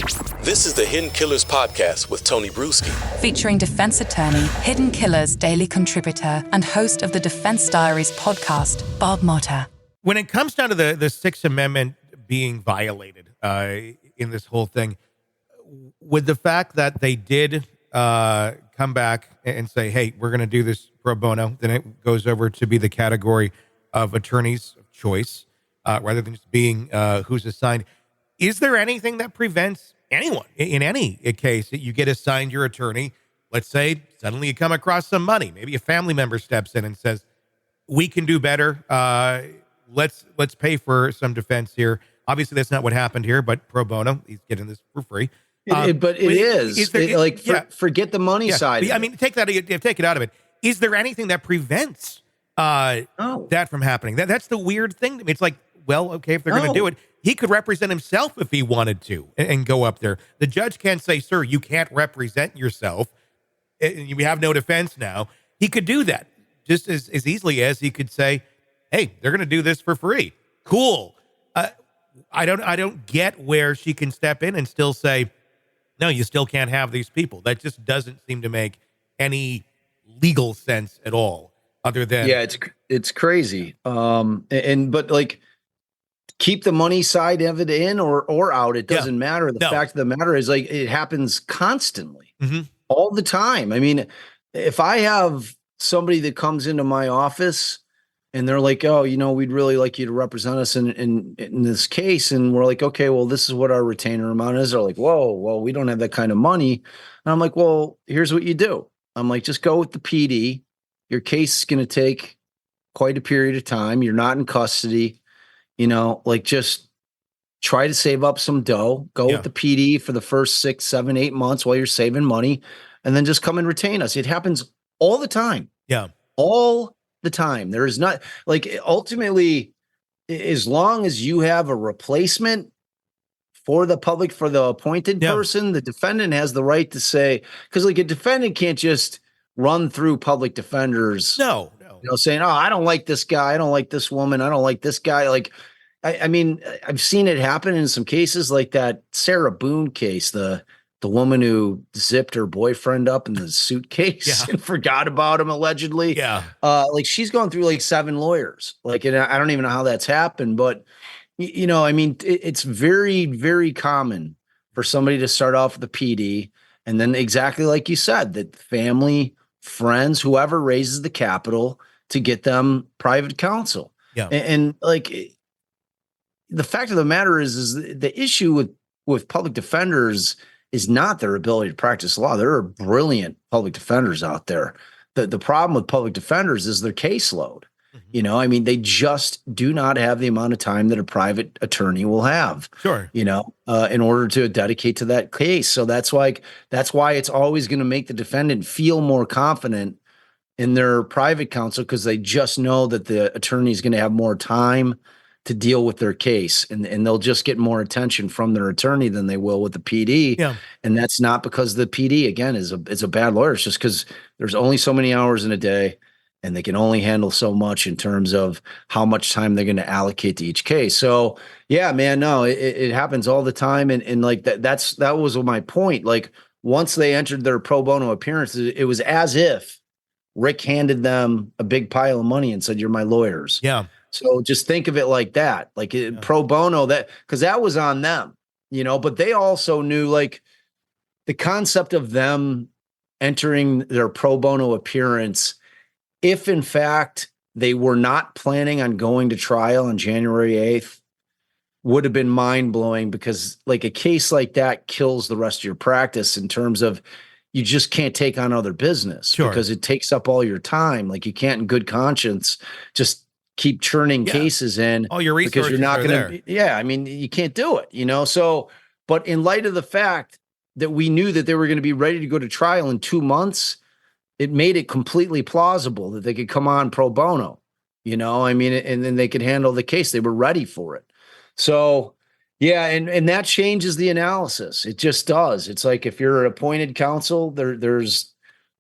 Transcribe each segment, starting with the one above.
This is the Hidden Killers Podcast with Tony Brueski. Featuring defense attorney, Hidden Killers daily contributor, and host of the Defense Diaries podcast, Bob Motta. When it comes down to the Sixth Amendment being violated in this whole thing, with the fact that they did come back and say, hey, we're going to do this pro bono, then it goes over to be the category of attorneys of choice rather than just being who's assigned. Is there anything that prevents anyone in any case that you get assigned your attorney? Let's say suddenly you come across some money. Maybe a family member steps in and says, we can do better. Let's pay for some defense here. Obviously, that's not what happened here, but pro bono, he's getting this for free. But it is. Forget the money side. I mean, take it out of it. Is there anything that prevents that from happening? That's the weird thing. It's like, well, okay, if they're going to do it, he could represent himself if he wanted to and go up there. The judge can't say, sir, you can't represent yourself. You have no defense now. He could do that just as easily as he could say, hey, they're going to do this for free. Cool. I don't get where she can step in and still say, no, you still can't have these people. That just doesn't seem to make any legal sense at all, other than it's crazy. But like, keep the money side of it in or out. It doesn't matter. The fact of the matter is, like, it happens constantly, all the time. I mean, if I have somebody that comes into my office and they're like, oh, we'd really like you to represent us in this case. And we're like, okay, well, this is what our retainer amount is. They're like, whoa, well, we don't have that kind of money. And I'm like, well, here's what you do. I'm like, just go with the PD. Your case is going to take quite a period of time. You're not in custody. Just try to save up some dough, go with the PD for the first 6, 7, 8 months while you're saving money, and then just come and retain us. It happens all the time. Yeah. All the time. There is not, like, ultimately, as long as you have a replacement for the public, for the appointed person, the defendant has the right to say, because like a defendant can't just run through public defenders. No. Saying, oh, I don't like this guy. I don't like this woman. I don't like this guy. Like, I mean, I've seen it happen in some cases, like that Sarah Boone case, the woman who zipped her boyfriend up in the suitcase and forgot about him allegedly. Yeah. Like, she's gone through like 7 lawyers. Like, and I don't even know how that's happened, but I mean, it's very, very common for somebody to start off with a PD, and then exactly like you said, that family, friends, whoever raises the capital to get them private counsel. Yeah. And like, the fact of the matter is the issue with public defenders is not their ability to practice law. There are brilliant public defenders out there. The problem with public defenders is their caseload. I mean, they just do not have the amount of time that a private attorney will have. Sure. In order to dedicate to that case. So that's why it's always going to make the defendant feel more confident in their private counsel, because they just know that the attorney is going to have more time to deal with their case, and they'll just get more attention from their attorney than they will with the PD. Yeah. And that's not because the PD, again, is a bad lawyer. It's just because there's only so many hours in a day, and they can only handle so much in terms of how much time they're going to allocate to each case. So yeah, man, no, it happens all the time. And like that was my point. Like, once they entered their pro bono appearance, it was as if Rick handed them a big pile of money and said, you're my lawyers. Yeah. So just think of it like that, like pro bono, because that was on them, but they also knew, like, the concept of them entering their pro bono appearance, if in fact they were not planning on going to trial on January 8th, would have been mind-blowing, because like a case like that kills the rest of your practice in terms of you just can't take on other business because it takes up all your time. Like, you can't in good conscience just keep churning cases in. All your resources because you're not are going to, I mean, you can't do it, So, but in light of the fact that we knew that they were going to be ready to go to trial in 2 months, it made it completely plausible that they could come on pro bono, I mean, and then they could handle the case. They were ready for it. So, yeah, and that changes the analysis. It just does. It's like, if you're an appointed counsel, there's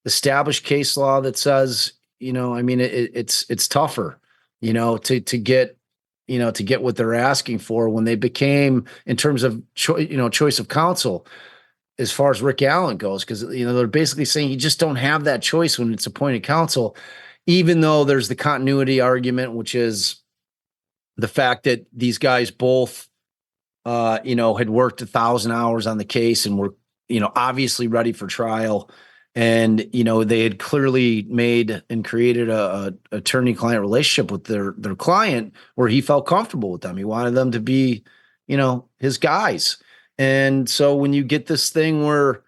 established case law that says, I mean, it's tougher, to get, to get what they're asking for when they became, in terms of choice of counsel, as far as Rick Allen goes, because they're basically saying you just don't have that choice when it's appointed counsel, even though there's the continuity argument, which is the fact that these guys both, had worked 1,000 hours on the case and were, obviously ready for trial. And, they had clearly made and created a attorney-client relationship with their client where he felt comfortable with them. He wanted them to be, his guys. And so when you get this thing where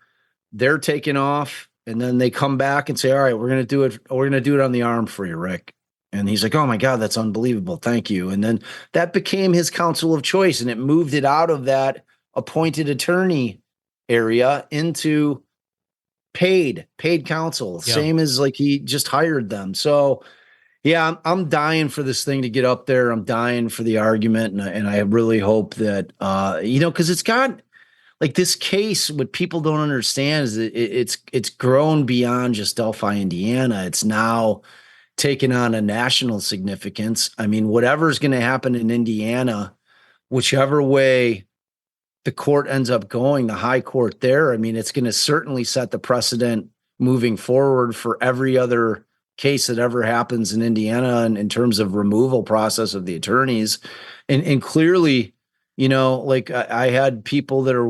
they're taking off and then they come back and say, all right, we're going to do it. We're going to do it on the arm for you, Rick. And he's like, oh my God, that's unbelievable. Thank you. And then that became his counsel of choice. And it moved it out of that appointed attorney area into paid counsel, Yeah. same as like he just hired them. So yeah, I'm dying for this thing to get up there. I'm dying for the argument. And I really hope that, cause it's got like this case, what people don't understand is that it's grown beyond just Delphi, Indiana. It's now taken on a national significance. I mean, whatever's going to happen in Indiana, whichever way the court ends up going, the high court there, I mean, it's going to certainly set the precedent moving forward for every other case that ever happens in Indiana in terms of removal process of the attorneys. And clearly, like I had people that are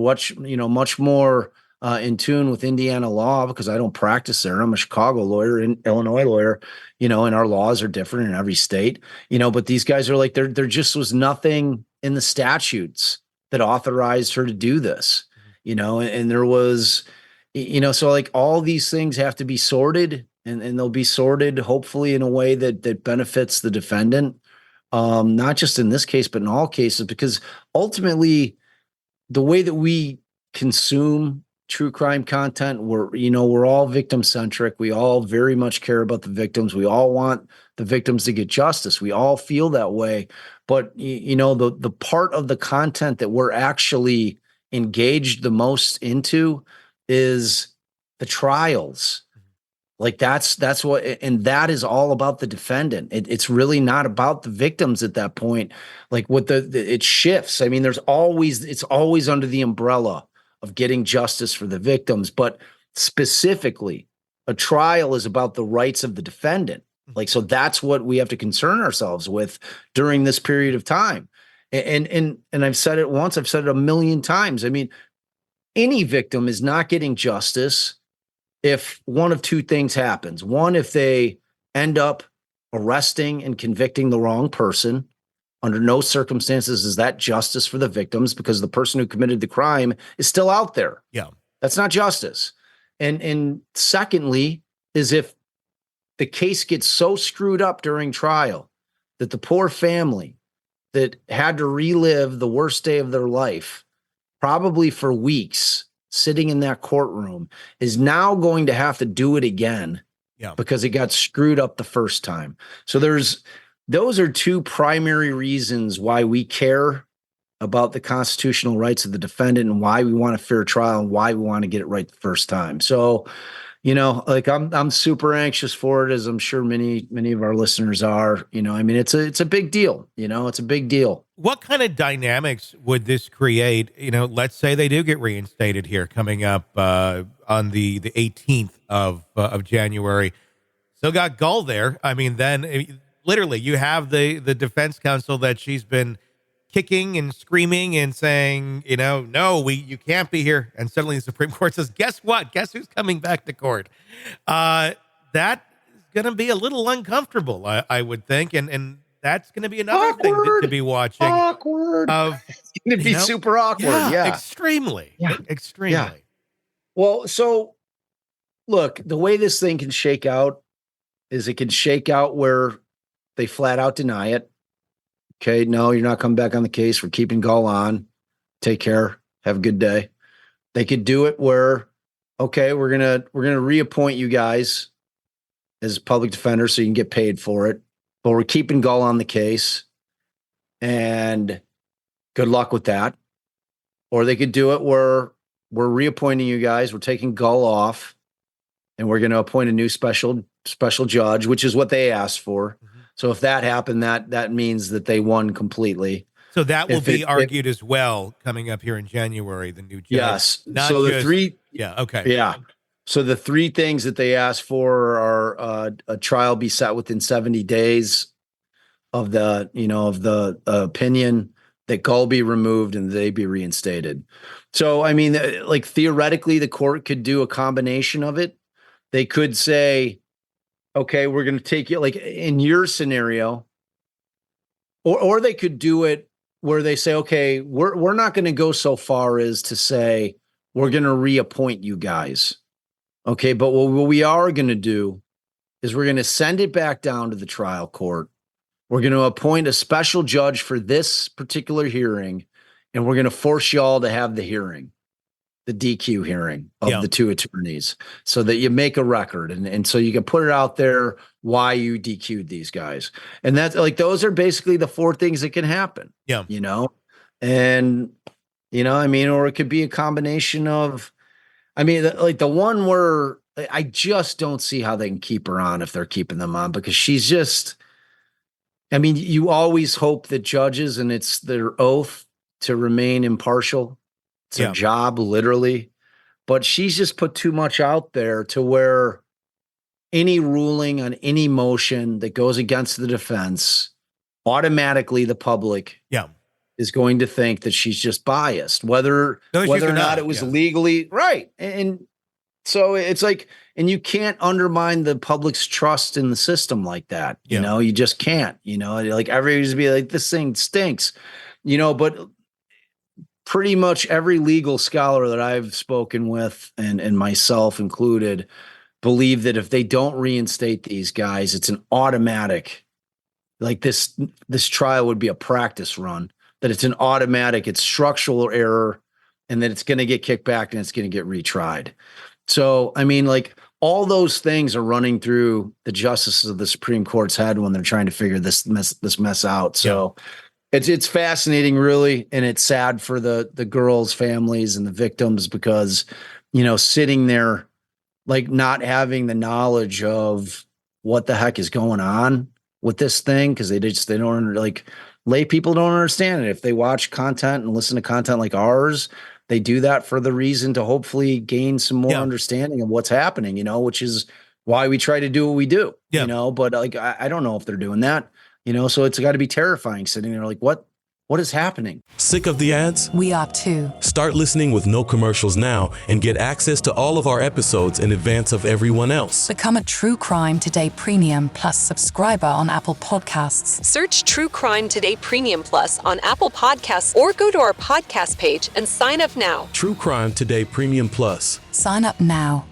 much more in tune with Indiana law, because I don't practice there. I'm a Chicago lawyer and Illinois lawyer, and our laws are different in every state, but these guys are like, there just was nothing in the statutes that authorized her to do this, and there was, so like all these things have to be sorted, and they'll be sorted hopefully in a way that benefits the defendant. Not just in this case, but in all cases, because ultimately the way that we consume true crime content, we're all victim centric. We all very much care about the victims. We all want the victims to get justice. We all feel that way. But the part of the content that we're actually engaged the most into is the trials. Like that's what, and that is all about the defendant. It's really not about the victims at that point. Like what it shifts. I mean, it's always under the umbrella of getting justice for the victims, but specifically a trial is about the rights of the defendant. Like, so that's what we have to concern ourselves with during this period of time. And I've said it once, I've said it a million times. I mean, any victim is not getting justice if one of two things happens. One, if they end up arresting and convicting the wrong person. Under no circumstances is that justice for the victims, because the person who committed the crime is still out there. Yeah. That's not justice. And secondly, is if the case gets so screwed up during trial that the poor family that had to relive the worst day of their life, probably for weeks, sitting in that courtroom, is now going to have to do it again. Yeah. Because it got screwed up the first time. So those are two primary reasons why we care about the constitutional rights of the defendant and why we want a fair trial and why we want to get it right the first time. So, like I'm super anxious for it, as I'm sure many of our listeners are. I mean, it's a big deal. It's a big deal. What kind of dynamics would this create? Let's say they do get reinstated here coming up on the 18th of January. Still got Gull there. I mean, then literally you have the defense counsel that she's been kicking and screaming and saying, no, you can't be here. And suddenly the Supreme Court says, guess what? Guess who's coming back to court? That is going to be a little uncomfortable, I would think. And that's going to be another thing to be watching. Awkward. It's going to be super awkward. Yeah. Extremely. Yeah. Extremely. Yeah. Well, so look, the way this thing can shake out is it can shake out where they flat out deny it. Okay, no, you're not coming back on the case. We're keeping Gull on. Take care. Have a good day. They could do it where, okay, we're gonna reappoint you guys as public defenders so you can get paid for it, but we're keeping Gull on the case, and good luck with that. Or they could do it where we're reappointing you guys. We're taking Gull off, and we're going to appoint a new special judge, which is what they asked for. So if that happened, that means that they won completely. So that will be argued as well coming up here in January, the new judge. Yes. Not so just, the three. Yeah. Okay. Yeah. So the three things that they asked for are a trial be set within 70 days of the opinion, that Gull be removed and they be reinstated. So, I mean, like theoretically, the court could do a combination of it. They could say, okay, we're going to take you, like in your scenario, or they could do it where they say, okay, we're not going to go so far as to say we're going to reappoint you guys. Okay, but what we are going to do is we're going to send it back down to the trial court. We're going to appoint a special judge for this particular hearing, and we're going to force y'all to have the hearing, the DQ hearing of the two attorneys, so that you make a record. And so you can put it out there why you DQ'd these guys. And that's like, those are basically the four things that can happen. Yeah. And, I mean, or it could be a combination of, I mean, like the one where I just don't see how they can keep her on if they're keeping them on, because she's just, I mean, you always hope that judges, and it's their oath to remain impartial. It's their job, literally. But she's just put too much out there to where any ruling on any motion that goes against the defense, automatically the public is going to think that she's just biased, whether or not it was legally right. And so it's like, and you can't undermine the public's trust in the system like that. You just can't, like everybody's be like, this thing stinks, but pretty much every legal scholar that I've spoken with, and myself included, believe that if they don't reinstate these guys, it's an automatic, like this trial would be a practice run, that it's an automatic, it's structural error, and that it's going to get kicked back and it's going to get retried. So, I mean, like all those things are running through the justices of the Supreme Court's head when they're trying to figure this mess out. So it's fascinating, really. And it's sad for the girls' families and the victims, because, sitting there, like not having the knowledge of what the heck is going on with this thing. Cause they don't, like, lay people don't understand it. If they watch content and listen to content like ours, they do that for the reason to hopefully gain some more understanding of what's happening, which is why we try to do what we do, but like, I don't know if they're doing that, so it's got to be terrifying sitting there like, what is happening? Sick of the ads? We are too. Start listening with no commercials now and get access to all of our episodes in advance of everyone else. Become a True Crime Today Premium Plus subscriber on Apple Podcasts. Search True Crime Today Premium Plus on Apple Podcasts or go to our podcast page and sign up now. True Crime Today Premium Plus. Sign up now.